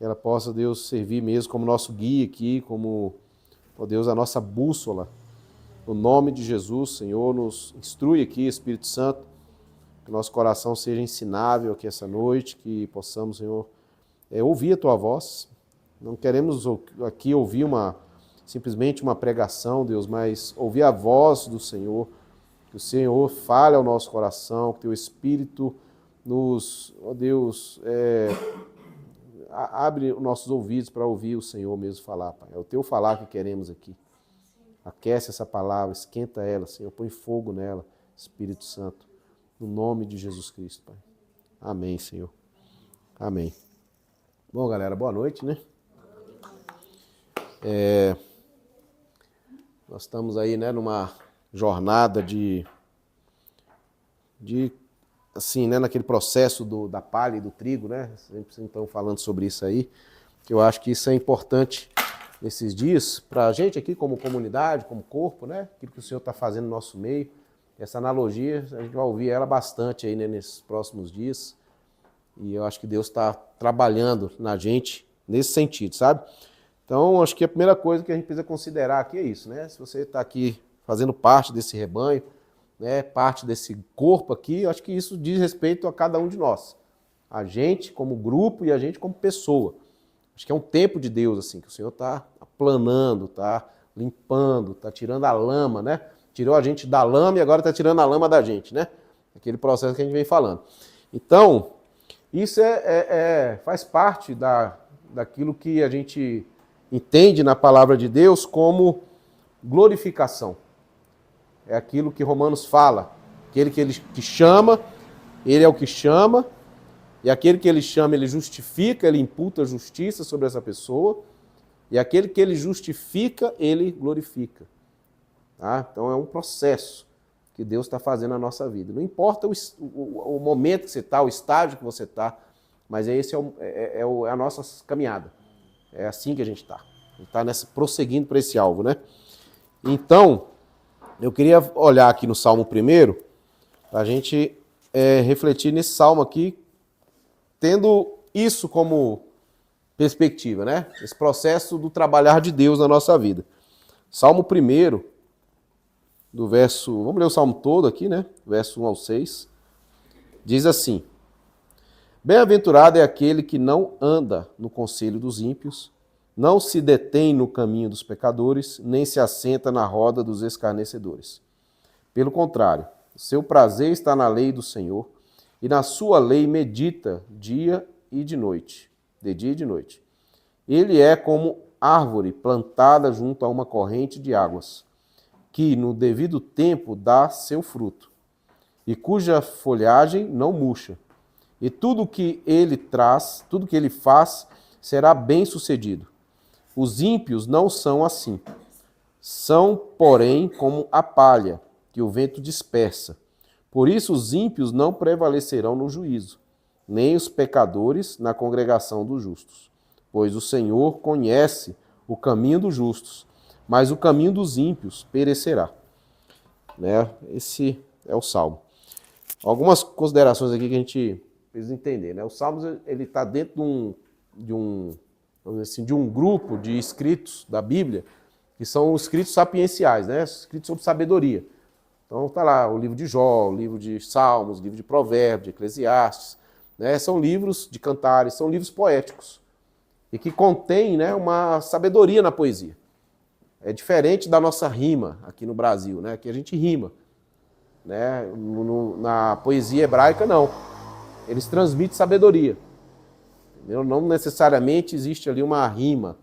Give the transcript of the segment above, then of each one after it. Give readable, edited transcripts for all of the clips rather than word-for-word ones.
que ela possa, Deus, servir mesmo como nosso guia aqui, como, ó Deus, a nossa bússola. No nome de Jesus, Senhor, nos instrui aqui, Espírito Santo, que nosso coração seja ensinável aqui essa noite, que possamos, Senhor, ouvir a Tua voz. Não queremos aqui ouvir simplesmente uma pregação, Deus, mas ouvir a voz do Senhor, que o Senhor fale ao nosso coração, que Teu Espírito nos, ó Deus, abre os nossos ouvidos para ouvir o Senhor mesmo falar, Pai. É o Teu falar que queremos aqui. Aquece essa palavra, esquenta ela, Senhor, põe fogo nela, Espírito Santo, no nome de Jesus Cristo, Pai. Amém, Senhor. Amém. Bom, galera, boa noite, né? Nós estamos aí, né, numa jornada assim, né, naquele processo da palha e do trigo, né? Sempre estão falando sobre isso aí, que eu acho que isso é importante nesses dias, para a gente aqui como comunidade, como corpo, né? Aquilo que o Senhor está fazendo no nosso meio. Essa analogia, a gente vai ouvir ela bastante aí, né, nesses próximos dias. E eu acho que Deus está trabalhando na gente nesse sentido, sabe? Então, acho que a primeira coisa que a gente precisa considerar aqui é isso, né? Se você está aqui fazendo parte desse rebanho, né, parte desse corpo aqui, eu acho que isso diz respeito a cada um de nós. A gente como grupo e a gente como pessoa. Acho que é um tempo de Deus, assim, que o Senhor está aplanando, está limpando, está tirando a lama, né? Tirou a gente da lama e agora está tirando a lama da gente, né? Aquele processo que a gente vem falando. Então, isso faz parte daquilo que a gente entende na palavra de Deus como glorificação. É aquilo que Romanos fala. Aquele que chama, ele é o que chama, e aquele que ele chama, ele justifica, ele imputa justiça sobre essa pessoa, e aquele que ele justifica, ele glorifica. Tá? Então é um processo que Deus está fazendo na nossa vida. Não importa o momento que você está, o estágio que você está, mas esse é a nossa caminhada. É assim que a gente está. A gente está prosseguindo para esse alvo, né? Então, eu queria olhar aqui no Salmo 1, para a gente refletir nesse Salmo aqui, tendo isso como perspectiva, né? Esse processo do trabalhar de Deus na nossa vida. Salmo 1, do verso... Vamos ler o Salmo todo aqui, né? Verso 1 ao 6. Diz assim: Bem-aventurado é aquele que não anda no conselho dos ímpios, não se detém no caminho dos pecadores, nem se assenta na roda dos escarnecedores. Pelo contrário, seu prazer está na lei do Senhor, e na sua lei medita dia e de noite, de dia e de noite. Ele é como árvore plantada junto a uma corrente de águas, que no devido tempo dá seu fruto, e cuja folhagem não murcha. E tudo que ele faz, será bem sucedido. Os ímpios não são assim. São, porém, como a palha, que o vento dispersa. Por isso os ímpios não prevalecerão no juízo, nem os pecadores na congregação dos justos. Pois o Senhor conhece o caminho dos justos, mas o caminho dos ímpios perecerá. Né? Esse é o Salmo. Algumas considerações aqui que a gente precisa entender. Né? O Salmo está dentro de um grupo de escritos da Bíblia, que são escritos sapienciais, né? Escritos sobre sabedoria. Então está lá o livro de Jó, o livro de Salmos, o livro de Provérbios, de Eclesiastes. Né? São livros de cantares, são livros poéticos. E que contêm, né, uma sabedoria na poesia. É diferente da nossa rima aqui no Brasil, né? Aqui a gente rima. Né? Na poesia hebraica, não. Eles transmitem sabedoria. Entendeu? Não necessariamente existe ali uma rima,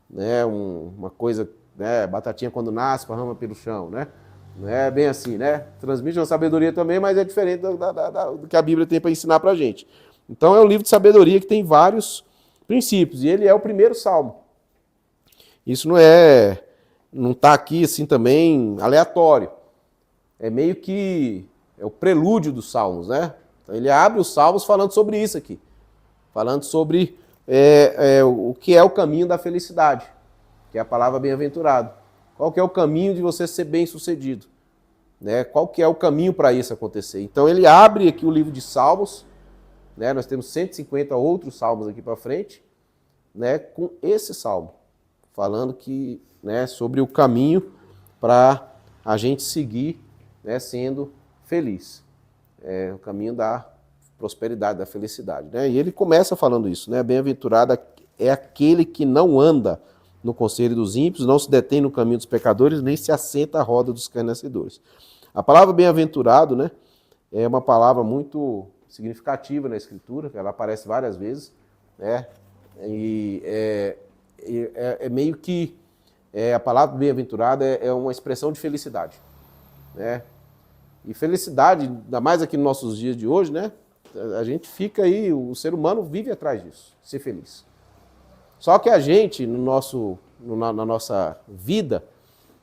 né? Uma coisa, né? Batatinha quando nasce, parrama pelo chão, né? Não é bem assim, né? Transmite uma sabedoria também, mas é diferente do que a Bíblia tem para ensinar para a gente. Então é um livro de sabedoria que tem vários princípios, e ele é o primeiro salmo. Isso não está aqui assim também aleatório. É meio que o prelúdio dos salmos, né? Então ele abre os salmos falando sobre isso aqui. Falando sobre o que é o caminho da felicidade, que é a palavra bem-aventurado. Qual que é o caminho de você ser bem-sucedido? Né? Qual que é o caminho para isso acontecer? Então ele abre aqui o livro de Salmos, né? Nós temos 150 outros salmos aqui para frente, né, com esse salmo, falando que, né, sobre o caminho para a gente seguir, né, sendo feliz. É o caminho da prosperidade, da felicidade. Né? E ele começa falando isso, né? Bem-aventurado é aquele que não anda no conselho dos ímpios, não se detém no caminho dos pecadores, nem se assenta à roda dos escarnecedores. A palavra bem-aventurado, né, é uma palavra muito significativa na Escritura, ela aparece várias vezes, né? E é meio que a palavra bem-aventurado é uma expressão de felicidade, né? E felicidade, ainda mais aqui nos nossos dias de hoje, né? A gente fica aí, o ser humano vive atrás disso, ser feliz. Só que a gente, na nossa vida,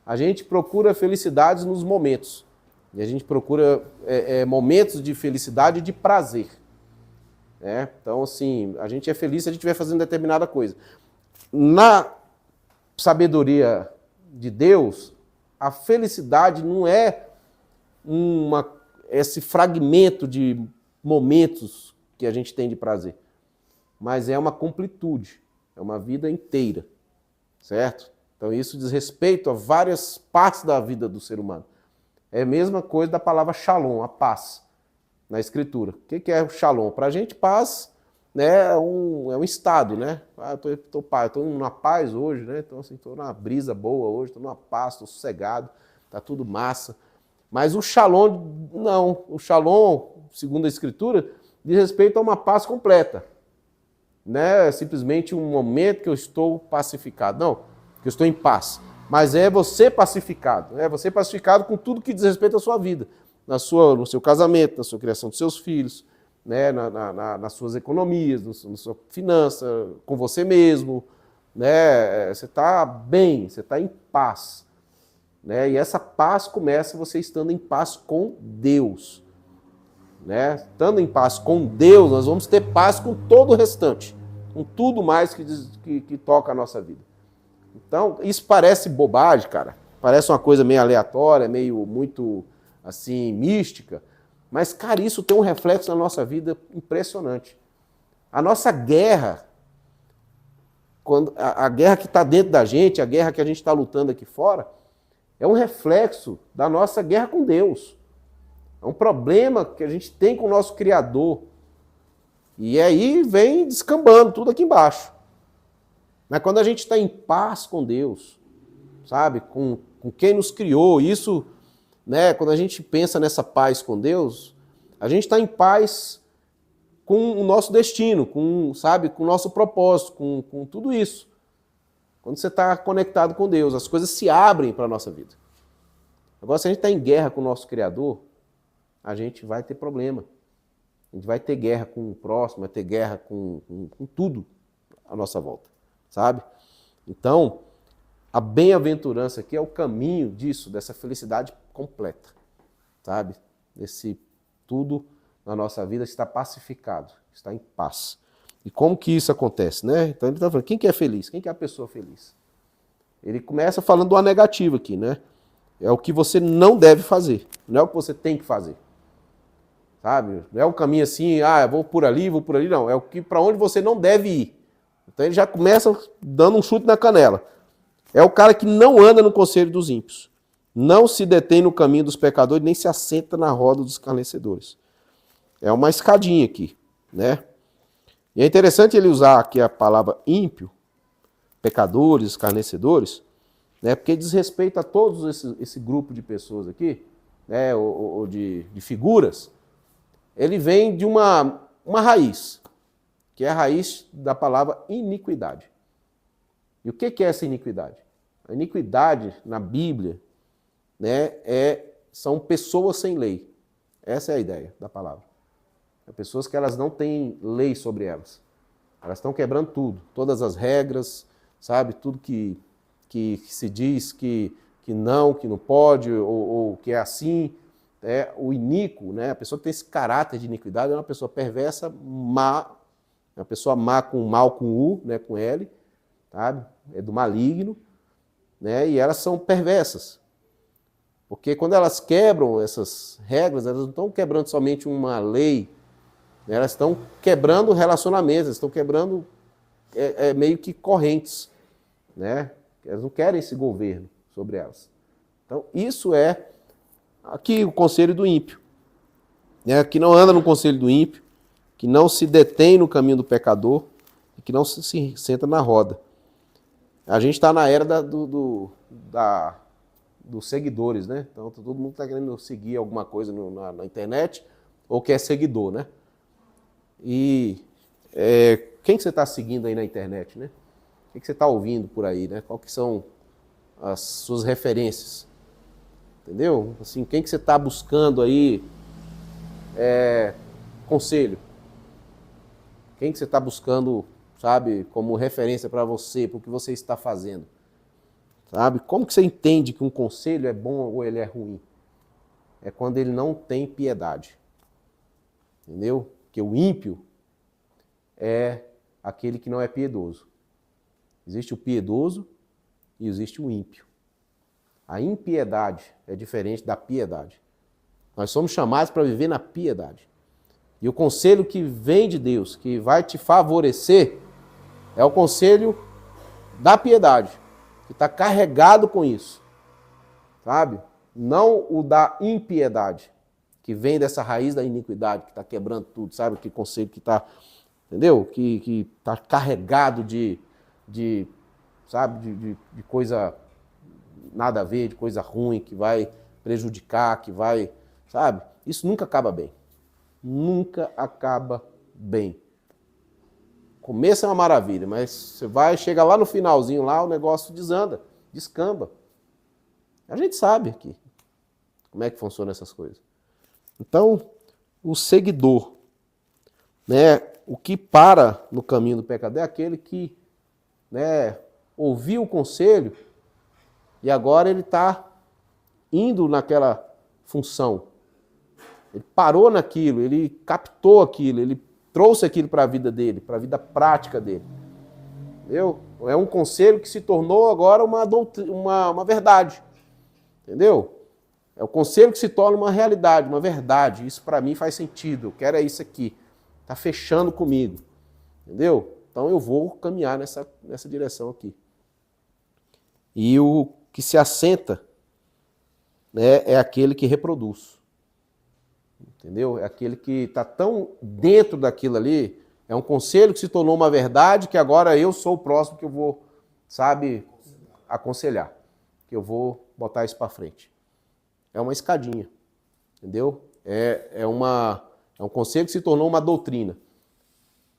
a gente procura felicidades nos momentos. E a gente procura momentos de felicidade e de prazer. Né? Então, assim, a gente é feliz se a gente estiver fazendo determinada coisa. Na sabedoria de Deus, a felicidade não é esse fragmento de momentos que a gente tem de prazer, mas é uma completude, é uma vida inteira, certo? Então isso diz respeito a várias partes da vida do ser humano. É a mesma coisa da palavra shalom, a paz, na Escritura. O que é o shalom? Para a gente, paz, né, é um estado, né? Eu estou numa paz hoje, né? Então, assim, estou numa brisa boa hoje, estou numa paz, estou sossegado, está tudo massa. Mas o shalom, não. O shalom, segundo a Escritura, diz respeito a uma paz completa. Não é simplesmente um momento que eu estou pacificado. Não, que eu estou em paz. Mas é você pacificado. É você pacificado com tudo que diz respeito à sua vida. No seu casamento, na sua criação dos seus filhos, né, nas suas economias, na sua finança, com você mesmo. Né, você está bem, você está em paz. Né? E essa paz começa você estando em paz com Deus. Né? Estando em paz com Deus, nós vamos ter paz com todo o restante, com tudo mais que toca a nossa vida. Então, isso parece bobagem, cara. Parece uma coisa meio aleatória, meio muito, assim, mística. Mas, cara, isso tem um reflexo na nossa vida impressionante. A nossa guerra, a guerra que está dentro da gente, a guerra que a gente está lutando aqui fora, é um reflexo da nossa guerra com Deus. É um problema que a gente tem com o nosso Criador. E aí vem descambando tudo aqui embaixo. Mas quando a gente está em paz com Deus, sabe, com quem nos criou, isso, né, quando a gente pensa nessa paz com Deus, a gente está em paz com o nosso destino, sabe, com o nosso propósito, com tudo isso. Quando você está conectado com Deus, as coisas se abrem para a nossa vida. Agora, se a gente está em guerra com o nosso Criador, a gente vai ter problema. A gente vai ter guerra com o próximo, vai ter guerra com tudo à nossa volta, sabe? Então, a bem-aventurança aqui é o caminho disso, dessa felicidade completa, sabe? Esse tudo na nossa vida está pacificado, está em paz. E como que isso acontece, né? Então ele está falando, quem que é feliz? Quem que é a pessoa feliz? Ele começa falando do negativo aqui, né? É o que você não deve fazer, não é o que você tem que fazer. Sabe? Não é um caminho assim, eu vou por ali, não. É o que para onde você não deve ir. Então ele já começa dando um chute na canela. É o cara que não anda no conselho dos ímpios, não se detém no caminho dos pecadores, nem se assenta na roda dos escarnecedores. É uma escadinha aqui, né? E é interessante ele usar aqui a palavra ímpio, pecadores, escarnecedores, né? Porque diz respeito a todos esse grupo de pessoas aqui, né? Ou de figuras. Ele vem de uma raiz, que é a raiz da palavra iniquidade. E o que é essa iniquidade? A iniquidade na Bíblia, né, são pessoas sem lei. Essa é a ideia da palavra. É pessoas que elas não têm lei sobre elas. Elas estão quebrando tudo, todas as regras, sabe? Tudo que se diz que não pode, ou que é assim. É o iníquo, né? A pessoa que tem esse caráter de iniquidade é uma pessoa perversa, má, é uma pessoa má com mal com U, né? Com L, sabe? É do maligno, né? E elas são perversas. Porque quando elas quebram essas regras, elas não estão quebrando somente uma lei, né? Elas estão quebrando relacionamentos, elas estão quebrando meio que correntes, né? Elas não querem esse governo sobre elas. Então, isso é aqui o conselho do ímpio, né? Que não anda no conselho do ímpio, que não se detém no caminho do pecador e que não se senta na roda. A gente está na era dos seguidores, né? Então, todo mundo está querendo seguir alguma coisa na internet ou quer seguidor, né? E quem que você está seguindo aí na internet, né? O que você está ouvindo por aí, né? Qual que são as suas referências? Entendeu? Assim, quem que você está buscando aí conselho? Quem que você está buscando, sabe, como referência para você, para o que você está fazendo? Sabe? Como que você entende que um conselho é bom ou ele é ruim? É quando ele não tem piedade. Entendeu? Porque o ímpio é aquele que não é piedoso. Existe o piedoso e existe o ímpio. A impiedade é diferente da piedade. Nós somos chamados para viver na piedade. E o conselho que vem de Deus, que vai te favorecer, é o conselho da piedade, que está carregado com isso, sabe? Não o da impiedade, que vem dessa raiz da iniquidade, que está quebrando tudo, sabe? Que conselho que está, entendeu? Que está carregado de coisa nada a ver, de coisa ruim, que vai prejudicar, que vai, sabe? Isso nunca acaba bem. Nunca acaba bem. Começo é uma maravilha, mas você chega lá no finalzinho, lá o negócio desanda, descamba. A gente sabe aqui como é que funcionam essas coisas. Então, o seguidor, né, o que para no caminho do pecador é aquele que, né, ouviu o conselho e agora ele está indo naquela função. Ele parou naquilo, ele captou aquilo, ele trouxe aquilo para a vida dele, para a vida prática dele. Entendeu? É um conselho que se tornou agora uma verdade. Entendeu? É o conselho que se torna uma realidade, uma verdade. Isso para mim faz sentido, eu quero isso aqui. Está fechando comigo. Entendeu? Então eu vou caminhar nessa direção aqui. E o que se assenta, né, é aquele que reproduz. Entendeu? É aquele que está tão dentro daquilo ali, é um conselho que se tornou uma verdade, que agora eu sou o próximo que eu vou, sabe, aconselhar. Que eu vou botar isso para frente. É uma escadinha, entendeu? É um conselho que se tornou uma doutrina.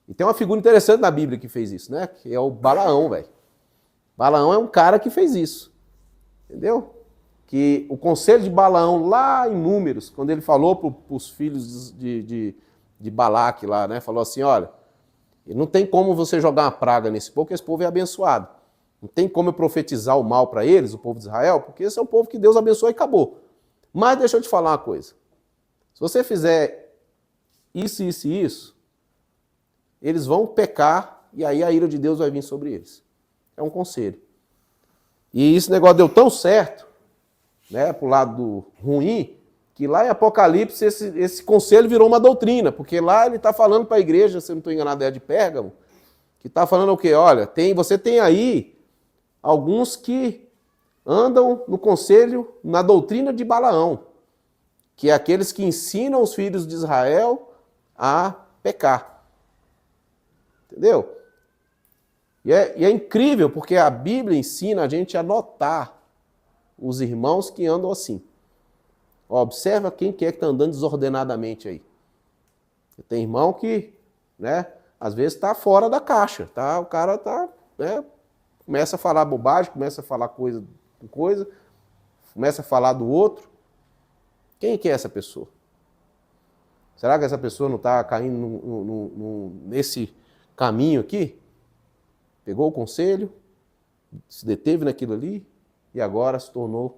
E tem uma figura interessante na Bíblia que fez isso, né? Que é o Balaão, velho. Balaão é um cara que fez isso, entendeu? Que o conselho de Balaão, lá em Números, quando ele falou para os filhos de Balaque lá, né? Falou assim, olha, não tem como você jogar uma praga nesse povo, porque esse povo é abençoado. Não tem como eu profetizar o mal para eles, o povo de Israel, porque esse é um povo que Deus abençoou e acabou. Mas deixa eu te falar uma coisa. Se você fizer isso, isso e isso, eles vão pecar e aí a ira de Deus vai vir sobre eles. É um conselho. E esse negócio deu tão certo, né, pro lado ruim, que lá em Apocalipse esse conselho virou uma doutrina, porque lá ele está falando para a igreja, se eu não estou enganado, é de Pérgamo, que está falando o quê? Olha, você tem aí alguns que andam no conselho, na doutrina de Balaão, que é aqueles que ensinam os filhos de Israel a pecar. Entendeu? E é incrível, porque a Bíblia ensina a gente a notar os irmãos que andam assim. Ó, observa quem que é que está andando desordenadamente aí. Tem irmão que, né, às vezes está fora da caixa, tá? O cara está, né, começa a falar bobagem, começa a falar coisa, começa a falar do outro. Quem que é essa pessoa? Será que essa pessoa não está caindo nesse caminho aqui? Pegou o conselho, se deteve naquilo ali e agora se tornou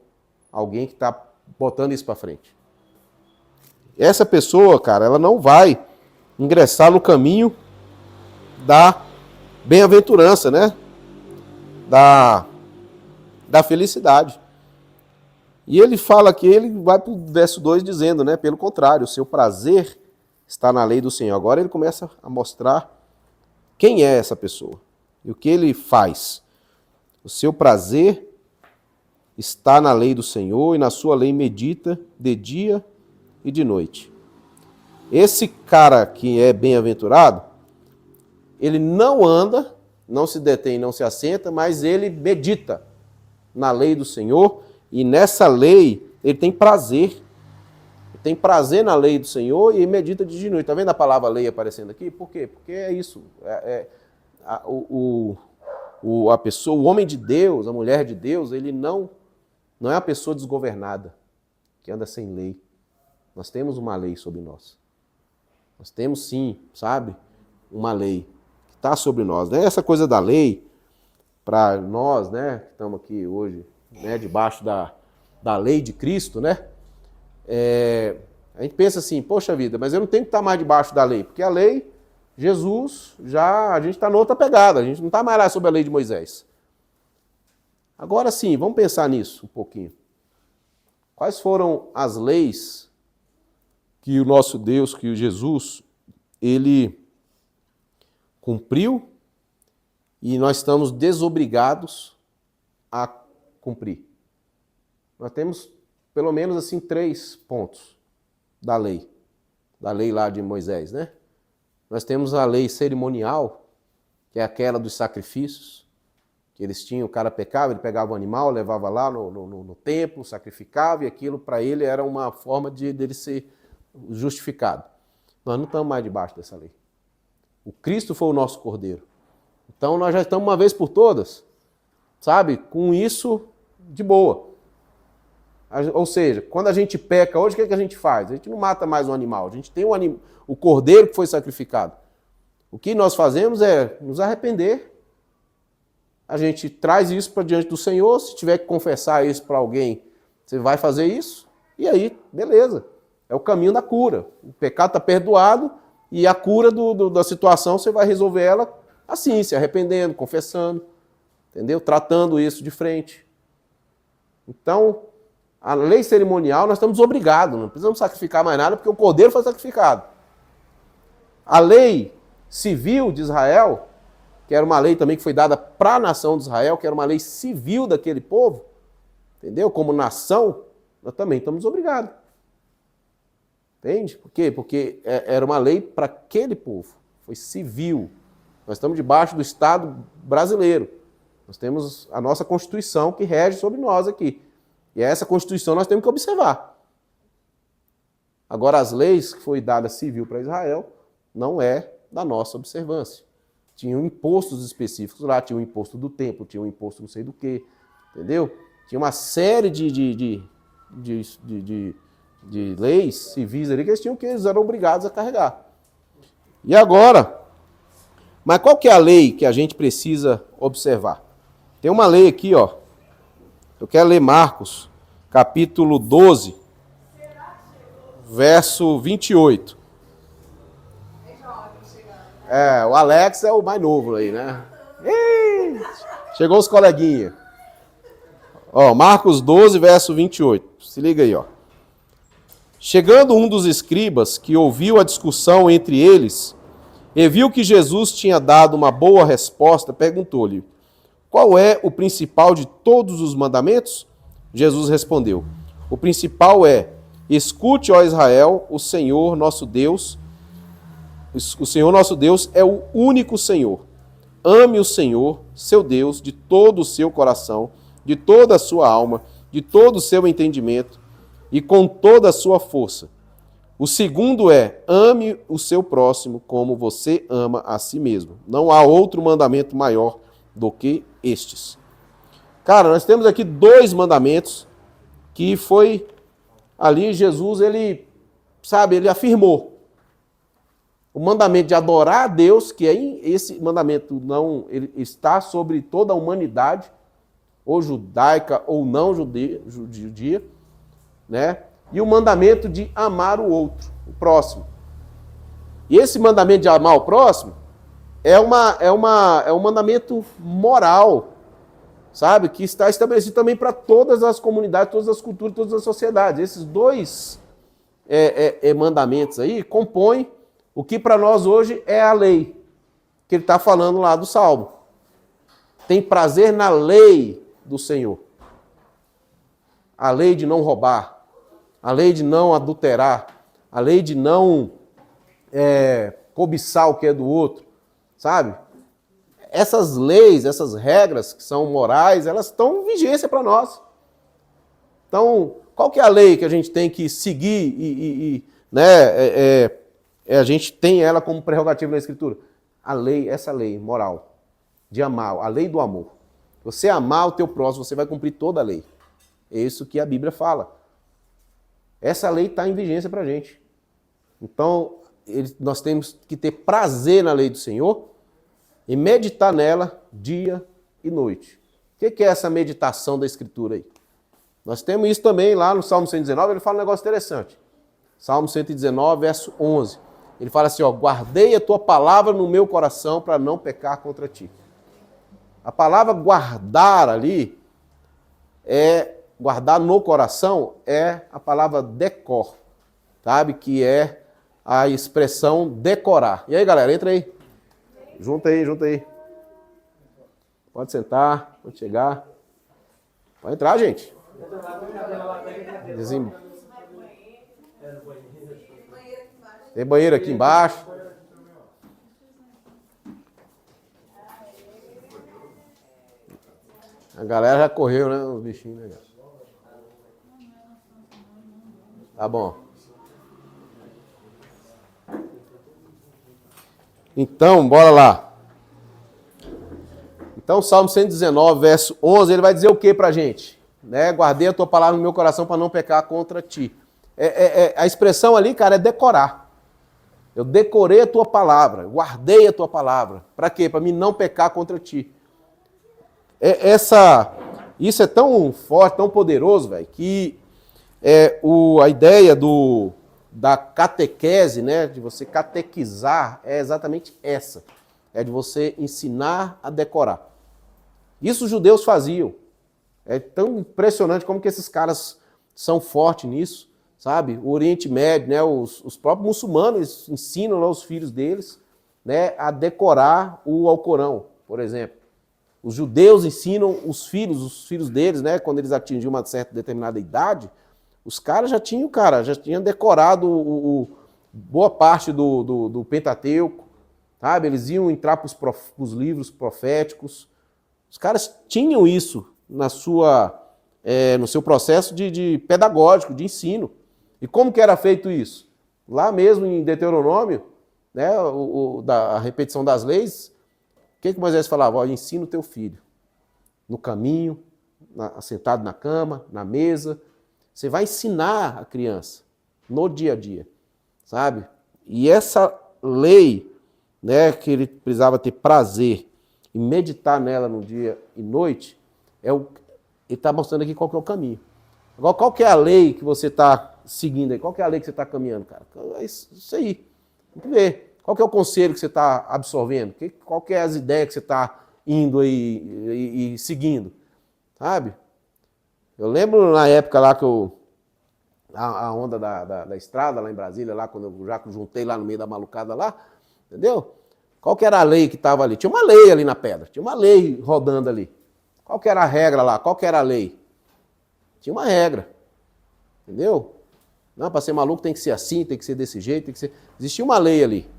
alguém que está botando isso para frente. Essa pessoa, cara, ela não vai ingressar no caminho da bem-aventurança, né? Da felicidade. E ele fala que ele vai para o verso 2 dizendo, né? Pelo contrário, o seu prazer está na lei do Senhor. Agora ele começa a mostrar quem é essa pessoa. E o que ele faz? O seu prazer está na lei do Senhor, e na sua lei medita de dia e de noite. Esse cara que é bem-aventurado, ele não anda, não se detém, não se assenta, mas ele medita na lei do Senhor, e nessa lei ele tem prazer. Ele tem prazer na lei do Senhor e medita de dia e noite. Está vendo a palavra lei aparecendo aqui? Por quê? Porque é isso. A pessoa, o homem de Deus, a mulher de Deus, ele não é a pessoa desgovernada, que anda sem lei. Nós temos uma lei sobre nós. Nós temos sim, sabe, uma lei que está sobre nós. Né? Essa coisa da lei, para nós, né, que estamos aqui hoje, né, debaixo da lei de Cristo, né, a gente pensa assim, poxa vida, mas eu não tenho que estar mais debaixo da lei, porque a lei, Jesus, a gente está noutra pegada, a gente não está mais lá sob a lei de Moisés. Agora sim, vamos pensar nisso um pouquinho. Quais foram as leis que o nosso Deus, que o Jesus, ele cumpriu e nós estamos desobrigados a cumprir? Nós temos pelo menos assim 3 pontos da lei lá de Moisés, né? Nós temos a lei cerimonial, que é aquela dos sacrifícios, que eles tinham, o cara pecava, ele pegava o animal, levava lá no templo, sacrificava, e aquilo para ele era uma forma dele ser justificado. Nós não estamos mais debaixo dessa lei. O Cristo foi o nosso Cordeiro. Então nós já estamos uma vez por todas, sabe, com isso de boa. Ou seja, quando a gente peca hoje, o que é que a gente faz? A gente não mata mais um animal, a gente tem o Cordeiro que foi sacrificado. O que nós fazemos é nos arrepender. A gente traz isso para diante do Senhor, se tiver que confessar isso para alguém, você vai fazer isso, e aí, beleza. É o caminho da cura. O pecado está perdoado e a cura da situação você vai resolver ela assim, se arrependendo, confessando, entendeu? Tratando isso de frente. Então, a lei cerimonial nós estamos obrigados, não precisamos sacrificar mais nada porque o Cordeiro foi sacrificado. A lei civil de Israel, que era uma lei também que foi dada para a nação de Israel, que era uma lei civil daquele povo, entendeu? Como nação, nós também estamos obrigados. Entende? Por quê? Porque era uma lei para aquele povo, foi civil. Nós estamos debaixo do Estado brasileiro. Nós temos a nossa Constituição que rege sobre nós aqui. E essa Constituição nós temos que observar. Agora, as leis que foi dada civil para Israel não é da nossa observância. Tinham impostos específicos lá, tinha o imposto do templo, tinha o imposto não sei do quê, entendeu? Tinha uma série de leis civis ali que eles eram obrigados a carregar. E agora, mas qual que é a lei que a gente precisa observar? Tem uma lei aqui, ó. Eu quero ler Marcos, capítulo 12, verso 28. O Alex é o mais novo aí, né? Ih, chegou os coleguinhas. Ó, Marcos 12, verso 28. Se liga aí, ó. Chegando um dos escribas, que ouviu a discussão entre eles, e viu que Jesus tinha dado uma boa resposta, perguntou-lhe: qual é o principal de todos os mandamentos? Jesus respondeu: o principal é: escute, ó Israel, o Senhor nosso Deus é o único Senhor. Ame o Senhor, seu Deus, de todo o seu coração, de toda a sua alma, de todo o seu entendimento e com toda a sua força. O segundo é: ame o seu próximo como você ama a si mesmo. Não há outro mandamento maior do que estes. Cara, nós temos aqui 2 mandamentos que foi ali Jesus, ele afirmou. O mandamento de adorar a Deus, que esse mandamento não, ele está sobre toda a humanidade, ou judaica ou não judia, né? E o mandamento de amar o outro, o próximo. E esse mandamento de amar o próximo é um mandamento moral, sabe? Que está estabelecido também para todas as comunidades, todas as culturas, todas as sociedades. Esses 2 mandamentos aí compõem o que para nós hoje é a lei, que ele está falando lá do Salmo. tem prazer na lei do Senhor. A lei de não roubar, a lei de não adulterar, a lei de não cobiçar o que é do outro, sabe? Essas leis, essas regras que são morais, elas estão em vigência para nós. Então, qual que é a lei que a gente tem que seguir a gente tem ela como prerrogativa na Escritura? A lei, essa lei moral, de amar, a lei do amor. Você amar o teu próximo, você vai cumprir toda a lei. É isso que a Bíblia fala. Essa lei está em vigência para a gente. Então, nós temos que ter prazer na lei do Senhor e meditar nela dia e noite. O que é essa meditação da Escritura aí? Nós temos isso também lá no Salmo 119, ele fala um negócio interessante. Salmo 119, verso 11. Ele fala assim, guardei a tua palavra no meu coração para não pecar contra ti. A palavra guardar ali, guardar no coração, é a palavra decor, sabe? Que é a expressão decorar. E aí, galera, entra aí. Junta aí. Pode sentar, pode chegar. Pode entrar, gente. Tem banheiro aqui embaixo. A galera já correu, né? Os bichinhos, né? Tá bom. Então, bora lá. Então, Salmo 119, verso 11, ele vai dizer o que pra gente? Guardei a tua palavra no meu coração para não pecar contra ti. A expressão ali, cara, é decorar. Eu decorei a tua palavra, guardei a tua palavra. Para quê? Para mim não pecar contra ti. Isso é tão forte, tão poderoso, velho, que a ideia da catequese, né, de você catequizar, é exatamente essa. É de você ensinar a decorar. Isso os judeus faziam. É tão impressionante como que esses caras são fortes nisso, sabe? O Oriente Médio, né, os próprios muçulmanos ensinam lá os filhos deles, né, a decorar o Alcorão, por exemplo. Os judeus ensinam os filhos deles, né, quando eles atingiam uma certa determinada idade, os caras já tinham decorado boa parte do Pentateuco, sabe? Eles iam entrar para os livros proféticos. Os caras tinham isso no seu processo de pedagógico, de ensino. E como que era feito isso? Lá mesmo em Deuteronômio, né, a repetição das leis, o que Moisés falava? Ensina o teu filho no caminho, sentado na cama, na mesa. Você vai ensinar a criança no dia a dia, sabe? E essa lei, né, que ele precisava ter prazer e meditar nela no dia e noite, ele está mostrando aqui qual que é o caminho. Agora, qual que é a lei que você está seguindo aí? Qual que é a lei que você está caminhando, cara? É isso aí. Tem que ver. Qual que é o conselho que você está absorvendo? Qual que é as ideias que você está indo aí e seguindo? Sabe? Eu lembro na época lá que a onda da estrada lá em Brasília, lá quando eu já juntei lá no meio da malucada lá, entendeu? Qual que era a lei que estava ali? Tinha uma lei ali na pedra, tinha uma lei rodando ali. Qual que era a regra lá? Qual que era a lei? Tinha uma regra, entendeu? Não, para ser maluco tem que ser assim, tem que ser desse jeito, tem que ser... Existia uma lei ali.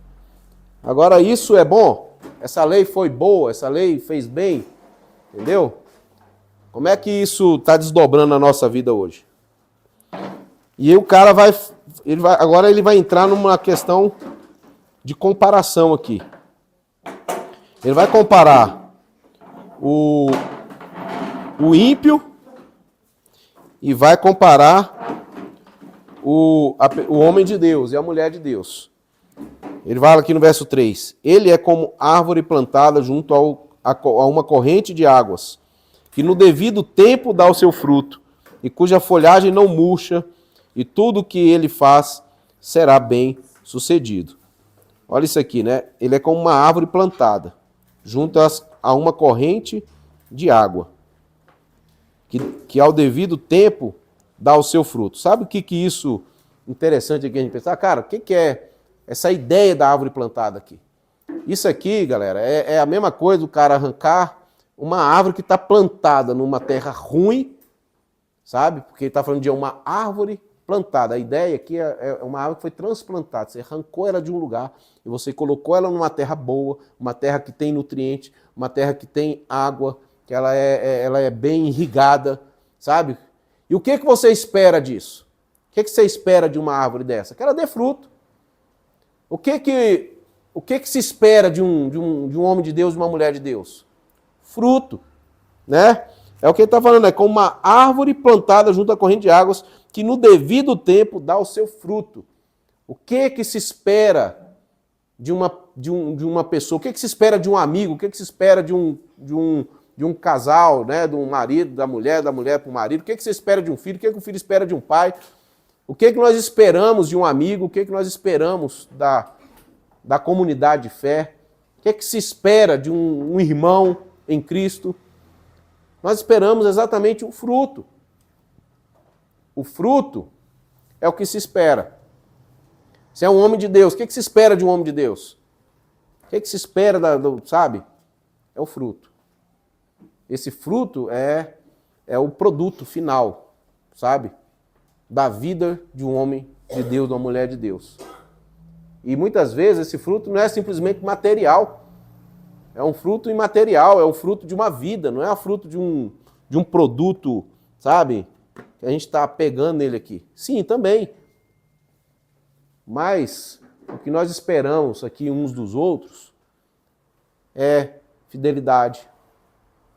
Agora, isso é bom? Essa lei foi boa? Essa lei fez bem? Entendeu? Como é que isso está desdobrando na nossa vida hoje? E aí o cara agora ele vai entrar numa questão de comparação aqui. Ele vai comparar o ímpio e vai comparar o homem de Deus e a mulher de Deus. Ele fala aqui no verso 3, ele é como árvore plantada junto a uma corrente de águas, que no devido tempo dá o seu fruto, e cuja folhagem não murcha, e tudo o que ele faz será bem sucedido. Olha isso aqui, né? Ele é como uma árvore plantada, junto a uma corrente de água, que ao devido tempo dá o seu fruto. Sabe o que isso interessante aqui a gente pensar? Cara, o que é essa ideia da árvore plantada aqui? Isso aqui, galera, é a mesma coisa do cara arrancar uma árvore que está plantada numa terra ruim, sabe? Porque ele está falando de uma árvore plantada. A ideia aqui é uma árvore que foi transplantada. Você arrancou ela de um lugar e você colocou ela numa terra boa, uma terra que tem nutriente, uma terra que tem água, que ela é bem irrigada, sabe? E o que você espera disso? O que você espera de uma árvore dessa? Que ela dê fruto. O que se espera de um homem de Deus, de uma mulher de Deus? Fruto, né? É o que ele está falando, é como uma árvore plantada junto à corrente de águas, que no devido tempo dá o seu fruto. O que se espera de uma pessoa? O que se espera de um amigo? O que se espera de um casal, né? De um marido, da mulher para o marido? O que se espera de um filho? O que o filho espera de um pai? O que nós esperamos de um amigo? O que nós esperamos da comunidade de fé? O que se espera de um irmão em Cristo? Nós esperamos exatamente o fruto. O fruto é o que se espera. Se é um homem de Deus, o que se espera de um homem de Deus? O que se espera, sabe? É o fruto. Esse fruto é o produto final, sabe? Da vida de um homem de Deus, de uma mulher de Deus. E muitas vezes esse fruto não é simplesmente material. É um fruto imaterial, é o fruto de uma vida, não é o fruto de um produto, sabe? Que a gente está pegando nele aqui. Sim, também. Mas o que nós esperamos aqui uns dos outros é fidelidade,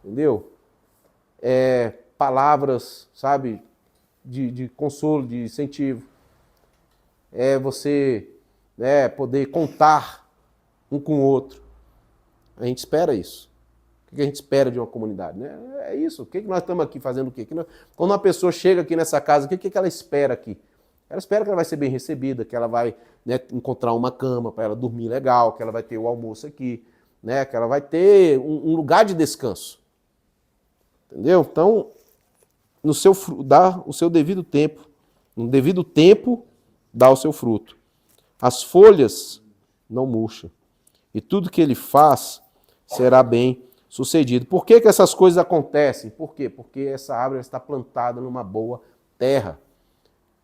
entendeu? É palavras, sabe, de consolo, de incentivo. É você, né, poder contar um com o outro. A gente espera isso. O que a gente espera de uma comunidade? Né? É isso. O que nós estamos aqui fazendo? O quê? Quando uma pessoa chega aqui nessa casa, o que ela espera aqui? Ela espera que ela vai ser bem recebida, que ela vai, né, encontrar uma cama para ela dormir legal, que ela vai ter o almoço aqui, né, que ela vai ter um lugar de descanso. Entendeu? Então, dá o seu devido tempo. No devido tempo, dá o seu fruto. As folhas não murcham. E tudo que ele faz será bem sucedido. Por que essas coisas acontecem? Por quê? Porque essa árvore está plantada numa boa terra.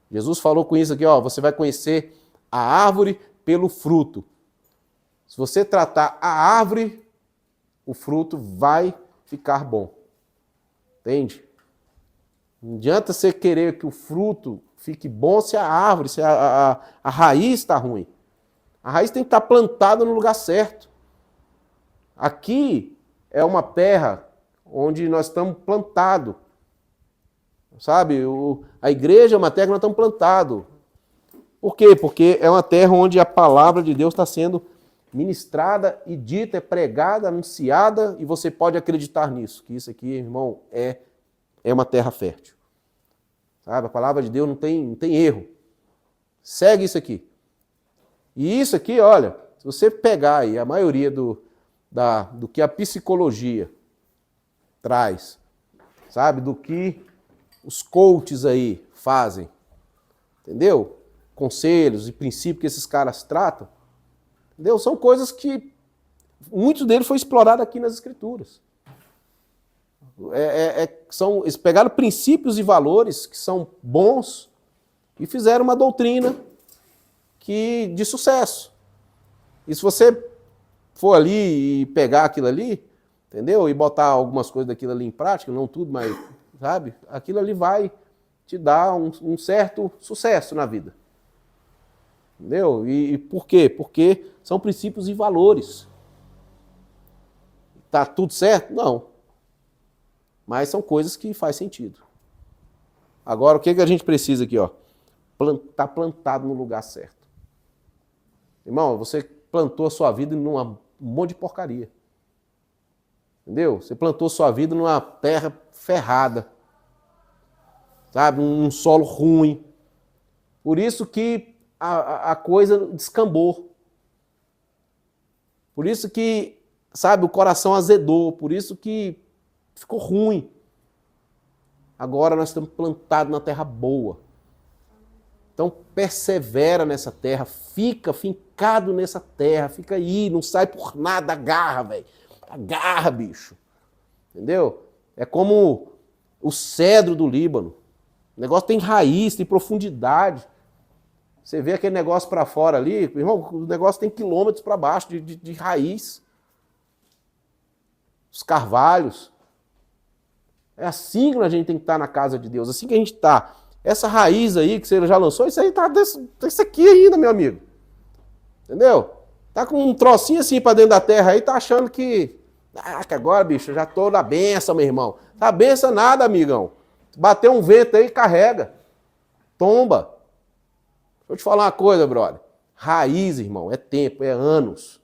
Jesus falou com isso aqui, ó, você vai conhecer a árvore pelo fruto. Se você tratar a árvore, o fruto vai ficar bom. Entende? Não adianta você querer que o fruto fique bom se a árvore, se a raiz está ruim. A raiz tem que estar plantada no lugar certo. Aqui é uma terra onde nós estamos plantados. Sabe? A igreja é uma terra que nós estamos plantados. Por quê? Porque é uma terra onde a palavra de Deus está sendo ministrada e dita, é pregada, anunciada, e você pode acreditar nisso, que isso aqui, irmão, é uma terra fértil. Sabe? A palavra de Deus não tem erro. Segue isso aqui. E isso aqui, olha, se você pegar aí a maioria do que a psicologia traz, sabe? Do que os coaches aí fazem, entendeu? Conselhos e princípios que esses caras tratam, entendeu? São coisas que muitos deles foi explorado aqui nas Escrituras. Eles pegaram princípios e valores que são bons e fizeram uma doutrina de sucesso. E se você for ali e pegar aquilo ali, entendeu? E botar algumas coisas daquilo ali em prática, não tudo, mas, sabe? Aquilo ali vai te dar um certo sucesso na vida. Entendeu? E por quê? Porque são princípios e valores. Tá tudo certo? Não. Mas são coisas que faz sentido. Agora, o que a gente precisa aqui, ó? Tá plantado no lugar certo. Irmão, você plantou a sua vida num monte de porcaria. Entendeu? Você plantou sua vida numa terra ferrada. Sabe? Um solo ruim. Por isso que a coisa descambou. Por isso que, sabe, o coração azedou. Por isso que ficou ruim. Agora nós estamos plantados na terra boa. Então persevera nessa terra, fica fincado nessa terra, fica aí, não sai por nada, agarra, velho. Agarra, bicho. Entendeu? É como o cedro do Líbano. O negócio tem raiz, tem profundidade. Você vê aquele negócio para fora ali, irmão, o negócio tem quilômetros para baixo de raiz. Os carvalhos. É assim que a gente tem que estar na casa de Deus, assim que a gente está. Essa raiz aí que você já lançou, isso aí tá desse aqui ainda, meu amigo. Entendeu? Tá com um trocinho assim para dentro da terra aí, tá achando que que agora, bicho, eu já tô na benção, meu irmão. Tá benção nada, amigão. Bateu um vento aí, carrega. Tomba. Deixa eu te falar uma coisa, brother. Raiz, irmão, é tempo, é anos.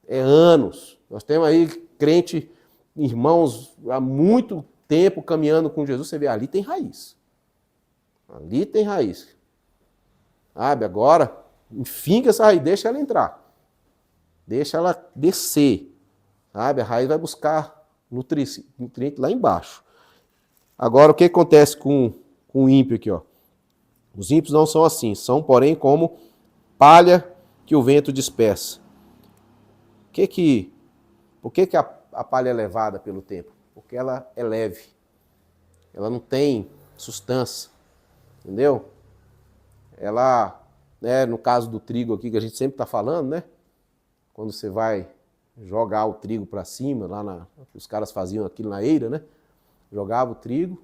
É anos. Nós temos aí crente, irmãos, há muito tempo caminhando com Jesus. Você vê, ali tem raiz. Ali tem raiz. Sabe, agora, enfinca essa raiz, deixa ela entrar. Deixa ela descer. Sabe, a raiz vai buscar nutriente lá embaixo. Agora, o que acontece com o ímpio aqui, ó? Os ímpios não são assim, são, porém, como palha que o vento dispersa. Por que a palha é levada pelo tempo? Porque ela é leve. Ela não tem sustância. Entendeu? Ela, né, no caso do trigo aqui, que a gente sempre está falando, né? Quando você vai jogar o trigo para cima, os caras faziam aquilo na eira, né? Jogava o trigo,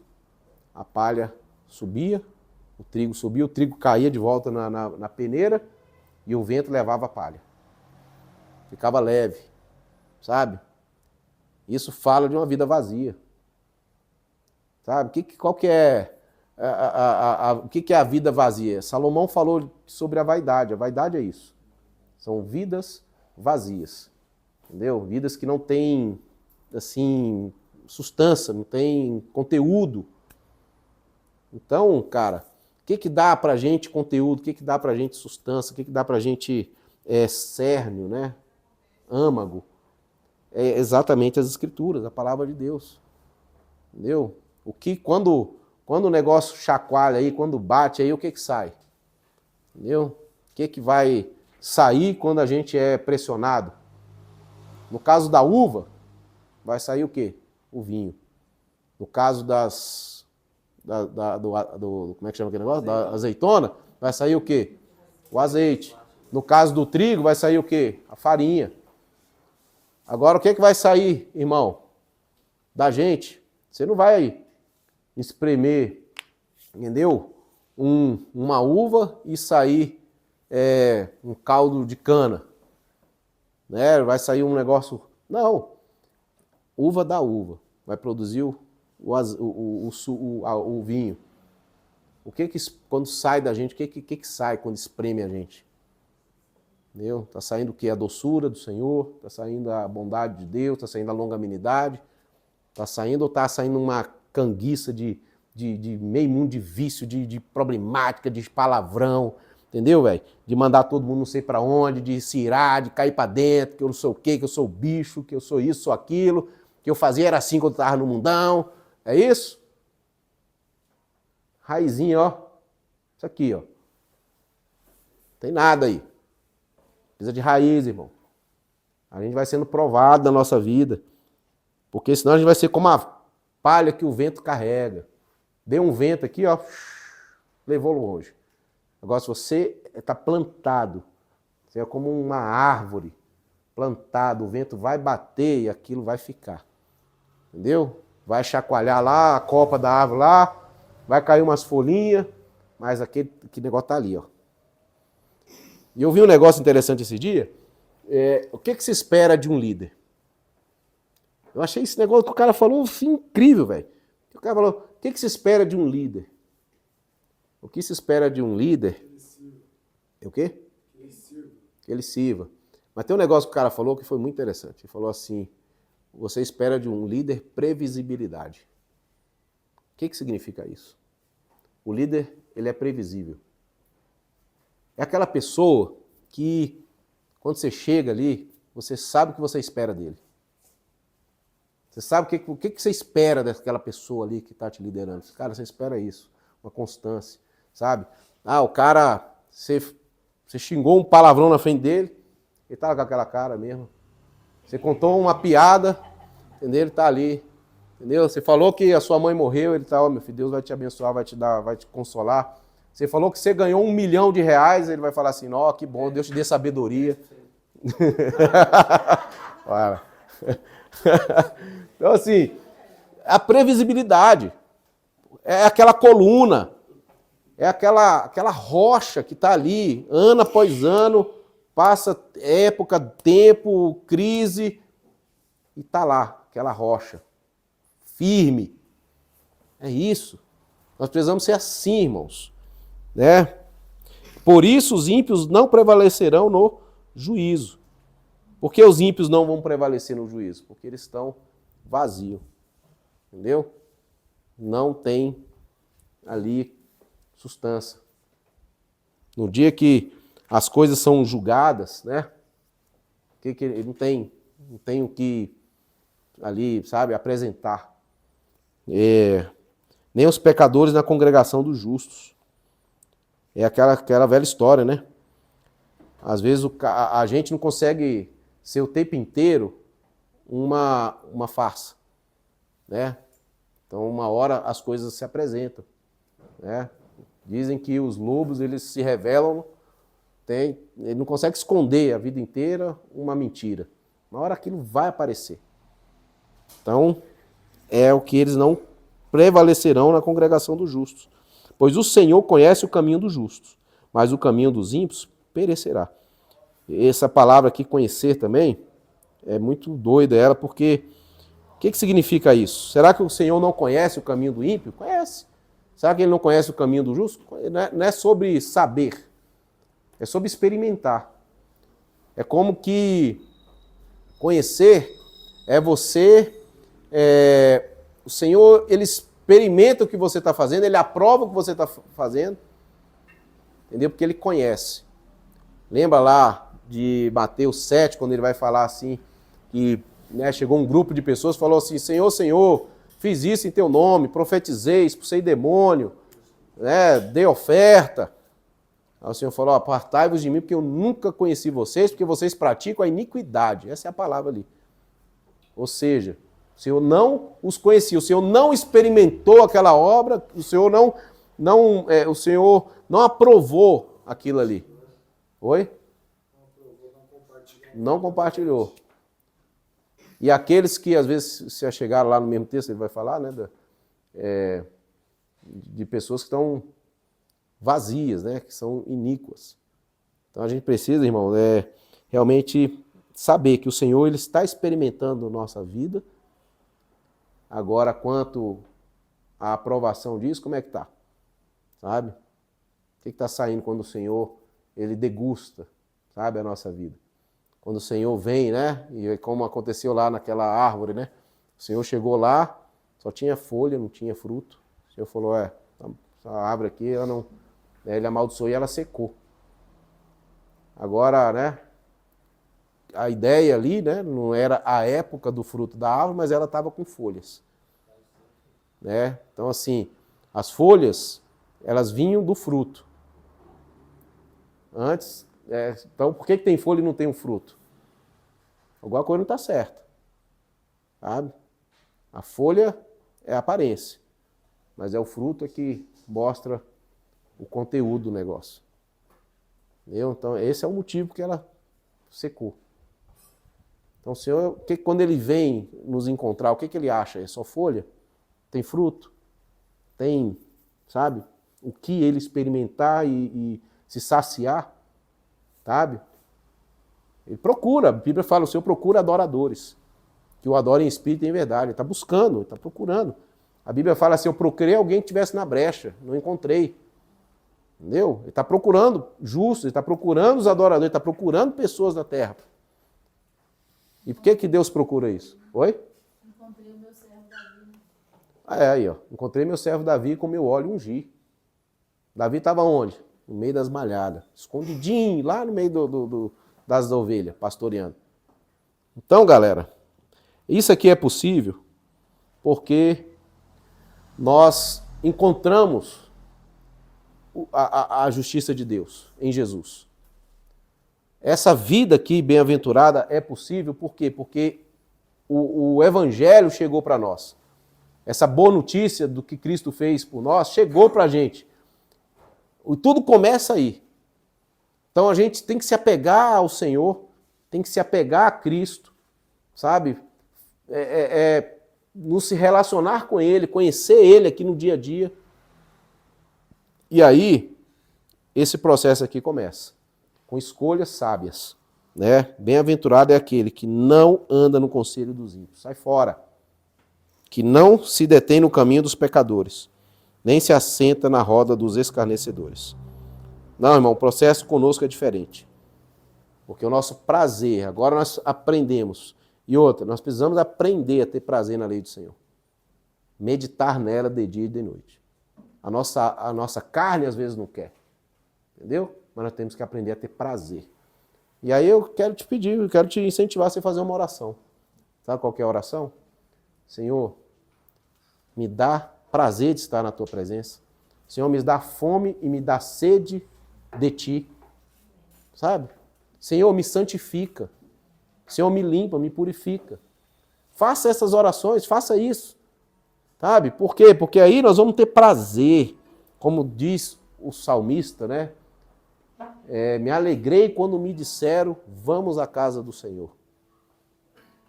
a palha subia, o trigo subia, o trigo caía de volta na peneira e o vento levava a palha. Ficava leve, sabe? Isso fala de uma vida vazia. Sabe? Qual que é o que é a vida vazia? Salomão falou sobre a vaidade. A vaidade é isso. São vidas vazias. Entendeu? Vidas que não têm, assim, substância, não têm conteúdo. Então, cara, o que dá pra gente conteúdo? O que dá pra gente substância? O que dá pra gente cérnio, né? Âmago? É exatamente as escrituras, a palavra de Deus. Entendeu? Quando o negócio chacoalha aí, quando bate aí, o que sai? Entendeu? O que vai sair quando a gente é pressionado? No caso da uva, vai sair o quê? O vinho. No caso como é que chama aquele negócio? Da azeitona, vai sair o quê? O azeite. No caso do trigo, vai sair o quê? A farinha. Agora, o que vai sair, irmão? Da gente. Você não vai espremer, entendeu? Uma uva e sair um caldo de cana. Né? Vai sair um negócio... Não. Uva da uva. Vai produzir o vinho. Quando sai da gente, o que sai quando espreme a gente? Entendeu? Tá saindo o quê? A doçura do Senhor, tá saindo a bondade de Deus, tá saindo a longanimidade, tá saindo ou tá saindo uma canguiça de meio mundo de vício, de problemática, de palavrão, entendeu, velho? De mandar todo mundo não sei pra onde, de se irar, de cair pra dentro, que eu não sou o quê, que eu sou o bicho, que eu sou isso, sou aquilo, que eu fazia era assim quando eu tava no mundão. É isso? Raizinha, ó. Isso aqui, ó. Tem nada aí. Precisa de raiz, irmão. A gente vai sendo provado na nossa vida. Porque senão a gente vai ser como a palha que o vento carrega. Deu um vento aqui, ó. Levou longe. Agora, se você está plantado, você é como uma árvore plantado, o vento vai bater e aquilo vai ficar. Entendeu? Vai chacoalhar lá a copa da árvore lá, vai cair umas folhinhas, mas aquele negócio tá ali, ó. E eu vi um negócio interessante esse dia. O que se espera de um líder? Eu achei esse negócio que o cara falou incrível, velho. O cara falou, o que se espera de um líder? O que se espera de um líder? É o quê? Que ele sirva. Mas tem um negócio que o cara falou que foi muito interessante. Ele falou assim, você espera de um líder previsibilidade. O que significa isso? O líder, ele é previsível. É aquela pessoa que, quando você chega ali, você sabe o que você espera dele. Você sabe o que você espera daquela pessoa ali que está te liderando. Cara, você espera isso, uma constância, sabe? O cara, você xingou um palavrão na frente dele, ele estava com aquela cara mesmo. Você contou uma piada, Entendeu? Ele está ali. Entendeu? Você falou que a sua mãe morreu, ele está, ó, meu filho, Deus vai te abençoar, vai te dar, vai te consolar. Você falou que você ganhou R$1 milhão, ele vai falar assim, ó, que bom, Deus te dê sabedoria. Então, assim, a previsibilidade é aquela coluna, é aquela rocha que está ali, ano após ano, passa época, tempo, crise, e está lá, aquela rocha, firme. É isso. Nós precisamos ser assim, irmãos. Né? Por isso os ímpios não prevalecerão no juízo. Por que os ímpios não vão prevalecer no juízo? Porque eles estão vazios. Entendeu? Não tem ali sustância. No dia que as coisas são julgadas, né? Que não tem o que ali, sabe, apresentar. Nem os pecadores na congregação dos justos. É aquela velha história, né? Às vezes a gente não consegue ser o tempo inteiro uma farsa, né? Então, uma hora as coisas se apresentam, né? Dizem que os lobos, eles se revelam, ele não consegue esconder a vida inteira uma mentira. Uma hora aquilo vai aparecer. Então, é o que eles não prevalecerão na congregação dos justos. Pois o Senhor conhece o caminho dos justos, mas o caminho dos ímpios perecerá. Essa palavra aqui, conhecer também, é muito doida ela, porque o que significa isso? Será que o Senhor não conhece o caminho do ímpio? Conhece. Será que ele não conhece o caminho do justo? Não é sobre saber, é sobre experimentar. É como que conhecer é você... o Senhor, ele experimenta o que você está fazendo, ele aprova o que você está fazendo, entendeu? Porque ele conhece. Lembra lá de Mateus 7, quando ele vai falar assim, que chegou um grupo de pessoas e falou assim, Senhor, Senhor, fiz isso em teu nome, profetizei, expulsei demônio, dei oferta. Aí o Senhor falou, apartai-vos de mim, porque eu nunca conheci vocês, porque vocês praticam a iniquidade. Essa é a palavra ali. Ou seja, o Senhor não os conhecia, o Senhor não experimentou aquela obra, o Senhor não aprovou aquilo ali. Oi? Não compartilhou. E aqueles que às vezes se chegaram lá no mesmo texto, ele vai falar, né, de pessoas que estão vazias, né, que são iníquas. Então a gente precisa, irmão, realmente saber que o Senhor ele está experimentando a nossa vida. Agora, quanto à aprovação disso, como é que está? Sabe? O que está saindo quando o Senhor ele degusta, sabe, a nossa vida? Quando o Senhor vem, né? E como aconteceu lá naquela árvore, né? O Senhor chegou lá, só tinha folha, não tinha fruto. O Senhor falou, essa árvore aqui, ela não... Ele amaldiçoou e ela secou. Agora, né? A ideia ali, né? Não era a época do fruto da árvore, mas ela estava com folhas. Né? Então, assim, as folhas, elas vinham do fruto. Antes, então, por que tem folha e não tem um fruto? Alguma coisa não está certa. Sabe? A folha é a aparência, mas é o fruto que mostra o conteúdo do negócio. Entendeu? Então, esse é o motivo que ela secou. Então, o Senhor, quando ele vem nos encontrar, o que ele acha? É só folha? Tem fruto? Tem, sabe, o que ele experimentar e se saciar? Sabe? Ele procura, a Bíblia fala, o Senhor procura adoradores, que o adorem em espírito e em verdade. Ele está buscando, ele está procurando. A Bíblia fala assim, eu procurei alguém que estivesse na brecha, não encontrei. Entendeu? Ele está procurando justos, ele está procurando os adoradores, ele está procurando pessoas na terra. E por que Deus procura isso? Oi? Encontrei o meu servo Davi. Aí, ó. Encontrei meu servo Davi com meu óleo ungi. Davi estava onde? No meio das malhadas. Escondidinho, lá no meio das ovelhas, pastoreando. Então, galera, isso aqui é possível porque nós encontramos a justiça de Deus em Jesus. Essa vida aqui, bem-aventurada, é possível por quê? Porque o evangelho chegou para nós. Essa boa notícia do que Cristo fez por nós chegou para a gente. E tudo começa aí. Então a gente tem que se apegar ao Senhor, tem que se apegar a Cristo, sabe? Nos se relacionar com Ele, conhecer Ele aqui no dia a dia. E aí, esse processo aqui começa, com escolhas sábias. Né? Bem-aventurado é aquele que não anda no conselho dos ímpios. Sai fora. Que não se detém no caminho dos pecadores, nem se assenta na roda dos escarnecedores. Não, irmão, o processo conosco é diferente. Porque o nosso prazer, agora nós aprendemos. E outra, nós precisamos aprender a ter prazer na lei do Senhor. Meditar nela de dia e de noite. A nossa carne às vezes não quer. Entendeu? Mas nós temos que aprender a ter prazer. E aí eu quero te pedir, eu quero te incentivar a você fazer uma oração. Sabe qual que é a oração? Senhor, me dá prazer de estar na tua presença. Senhor, me dá fome e me dá sede de ti. Sabe? Senhor, me santifica. Senhor, me limpa, me purifica. Faça essas orações, faça isso. Sabe? Por quê? Porque aí nós vamos ter prazer. Como diz o salmista, né? Me alegrei quando me disseram, vamos à casa do Senhor.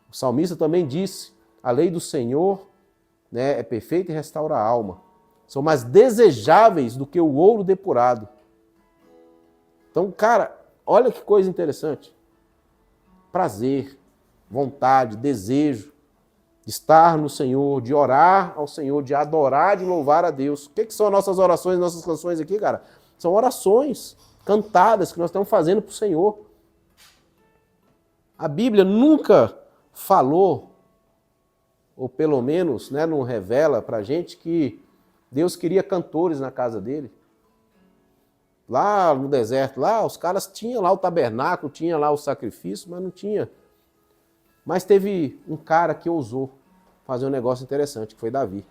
O salmista também disse, a lei do Senhor, né, é perfeita e restaura a alma. São mais desejáveis do que o ouro depurado. Então, cara, olha que coisa interessante. Prazer, vontade, desejo de estar no Senhor, de orar ao Senhor, de adorar, de louvar a Deus. O que são as nossas orações, nossas canções aqui, cara? São orações cantadas que nós estamos fazendo para o Senhor. A Bíblia nunca falou, ou pelo menos, né, não revela para a gente que Deus queria cantores na casa dele. Lá no deserto, lá os caras tinham lá o tabernáculo, tinha lá o sacrifício, mas não tinha. Mas teve um cara que ousou fazer um negócio interessante, que foi Davi.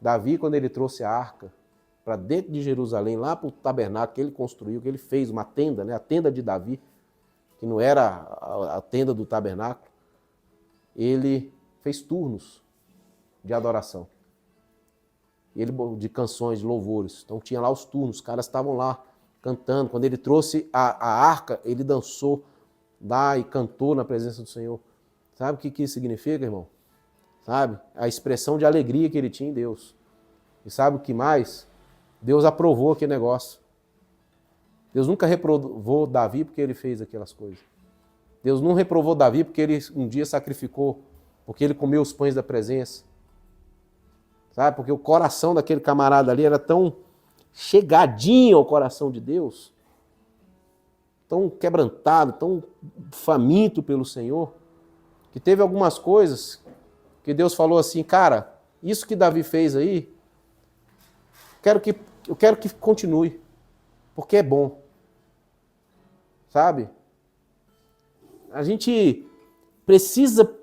Davi, quando ele trouxe a arca para dentro de Jerusalém, lá para o tabernáculo que ele construiu, que ele fez uma tenda, né, a tenda de Davi, que não era a tenda do tabernáculo, ele fez turnos de adoração. De canções, de louvores. Então tinha lá os turnos, os caras estavam lá cantando. Quando ele trouxe a arca, ele dançou lá e cantou na presença do Senhor. Sabe o que isso significa, irmão? Sabe? A expressão de alegria que ele tinha em Deus. E sabe o que mais? Deus aprovou aquele negócio. Deus nunca reprovou Davi porque ele fez aquelas coisas. Deus não reprovou Davi porque ele um dia sacrificou, porque ele comeu os pães da presença. Sabe? Porque o coração daquele camarada ali era tão chegadinho ao coração de Deus, tão quebrantado, tão faminto pelo Senhor, que teve algumas coisas que Deus falou assim, cara, isso que Davi fez aí, eu quero que continue, porque é bom. Sabe? A gente precisa,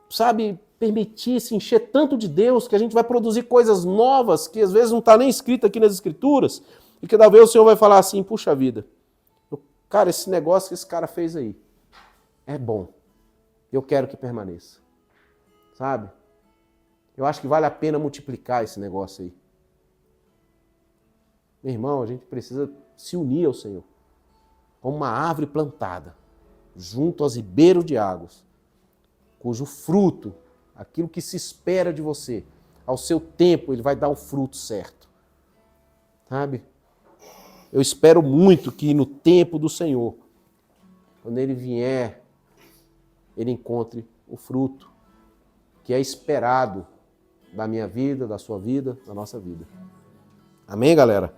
sabe, permitir se encher tanto de Deus que a gente vai produzir coisas novas que às vezes não está nem escrito aqui nas Escrituras e que talvez o Senhor vai falar assim, puxa vida, cara, esse negócio que esse cara fez aí é bom, eu quero que permaneça, sabe? Eu acho que vale a pena multiplicar esse negócio aí. Meu irmão, a gente precisa se unir ao Senhor como uma árvore plantada junto aos ribeiros de águas, cujo fruto, aquilo que se espera de você, ao seu tempo ele vai dar o fruto certo. Sabe? Eu espero muito que no tempo do Senhor, quando ele vier, ele encontre o fruto que é esperado da minha vida, da sua vida, da nossa vida. Amém, galera?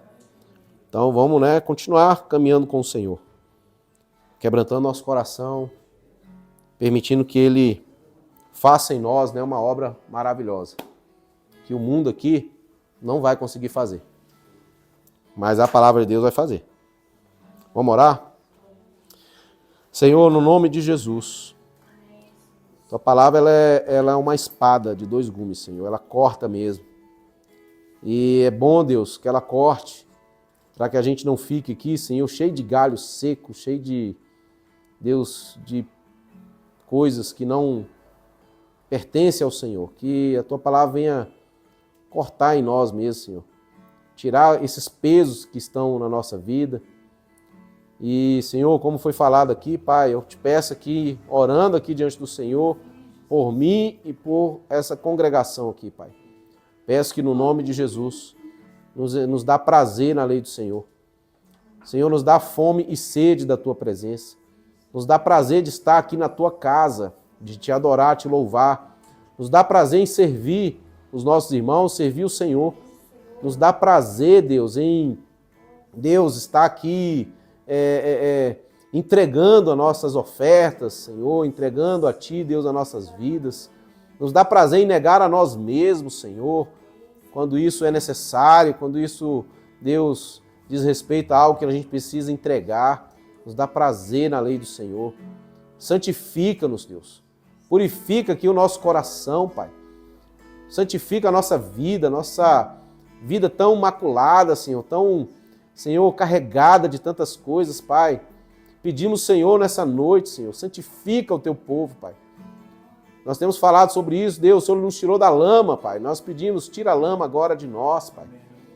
Então vamos, né, continuar caminhando com o Senhor, quebrantando nosso coração, permitindo que ele faça em nós, né, uma obra maravilhosa, que o mundo aqui não vai conseguir fazer, mas a palavra de Deus vai fazer. Vamos orar? Senhor, no nome de Jesus, tua palavra ela é uma espada de dois gumes, Senhor, ela corta mesmo. E é bom, Deus, que ela corte, para que a gente não fique aqui, Senhor, cheio de galho seco, cheio de, Deus, de coisas que não pertence ao Senhor. Que a tua palavra venha cortar em nós mesmo, Senhor. Tirar esses pesos que estão na nossa vida. E, Senhor, como foi falado aqui, Pai, eu te peço aqui, orando aqui diante do Senhor, por mim e por essa congregação aqui, Pai. Peço que no nome de Jesus nos dá prazer na lei do Senhor. Senhor, nos dá fome e sede da tua presença. Nos dá prazer de estar aqui na tua casa, de te adorar, te louvar. Nos dá prazer em servir os nossos irmãos, servir o Senhor. Nos dá prazer, Deus, em Deus estar aqui entregando as nossas ofertas, Senhor, entregando a Ti, Deus, as nossas vidas. Nos dá prazer em negar a nós mesmos, Senhor, quando isso é necessário, quando isso, Deus, diz respeito a algo que a gente precisa entregar. Nos dá prazer na lei do Senhor. Santifica-nos, Deus. Purifica aqui o nosso coração, Pai. Santifica a nossa vida tão maculada, Senhor, tão, Senhor, carregada de tantas coisas, Pai. Pedimos, Senhor, nessa noite, Senhor, santifica o teu povo, Pai. Nós temos falado sobre isso, Deus, o Senhor nos tirou da lama, Pai. Nós pedimos, tira a lama agora de nós, Pai.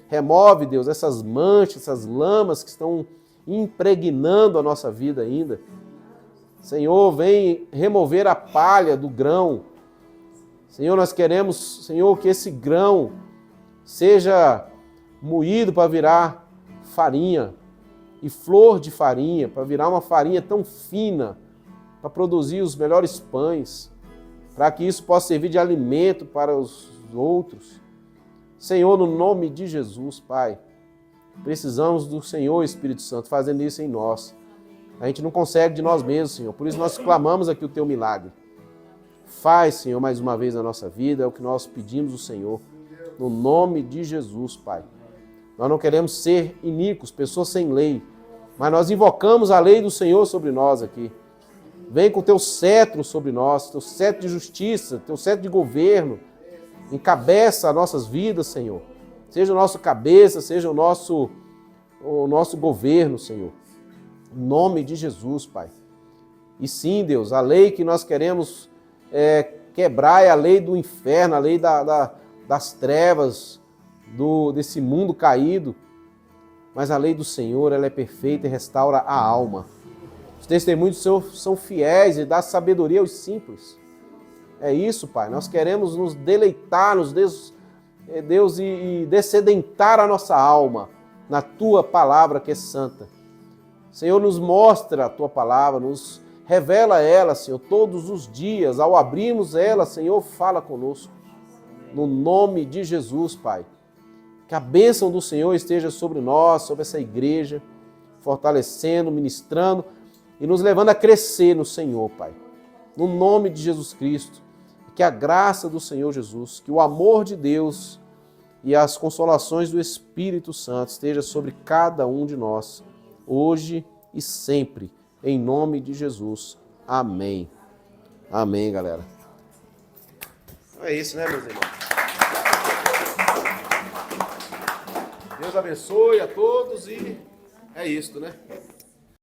Remove, Deus, essas manchas, essas lamas que estão impregnando a nossa vida ainda. Senhor, vem remover a palha do grão. Senhor, nós queremos, Senhor, que esse grão seja moído para virar farinha e flor de farinha, para virar uma farinha tão fina, para produzir os melhores pães, para que isso possa servir de alimento para os outros. Senhor, no nome de Jesus, Pai, precisamos do Senhor, Espírito Santo, fazendo isso em nós. A gente não consegue de nós mesmos, Senhor, por isso nós clamamos aqui o Teu milagre. Faz, Senhor, mais uma vez na nossa vida, é o que nós pedimos ao Senhor, no nome de Jesus, Pai. Nós não queremos ser iníquos, pessoas sem lei, mas nós invocamos a lei do Senhor sobre nós aqui. Vem com o Teu cetro sobre nós, Teu cetro de justiça, Teu cetro de governo, encabeça as nossas vidas, Senhor. Seja o nosso cabeça, seja o nosso governo, Senhor. Em nome de Jesus, Pai. E sim, Deus, a lei que nós queremos quebrar é a lei do inferno, a lei das trevas, desse mundo caído. Mas a lei do Senhor, ela é perfeita e restaura a alma. Os testemunhos do Senhor são fiéis e dá sabedoria aos simples. É isso, Pai. Nós queremos nos deleitar, Deus, e descedentar a nossa alma na Tua palavra que é santa. Senhor, nos mostra a Tua palavra, nos revela ela, Senhor, todos os dias. Ao abrirmos ela, Senhor, fala conosco. No nome de Jesus, Pai. Que a bênção do Senhor esteja sobre nós, sobre essa igreja, fortalecendo, ministrando e nos levando a crescer no Senhor, Pai. No nome de Jesus Cristo. Que a graça do Senhor Jesus, que o amor de Deus e as consolações do Espírito Santo esteja sobre cada um de nós, hoje e sempre, em nome de Jesus. Amém. Amém, galera. É isso, né, meus irmãos? Deus abençoe a todos e é isso, né?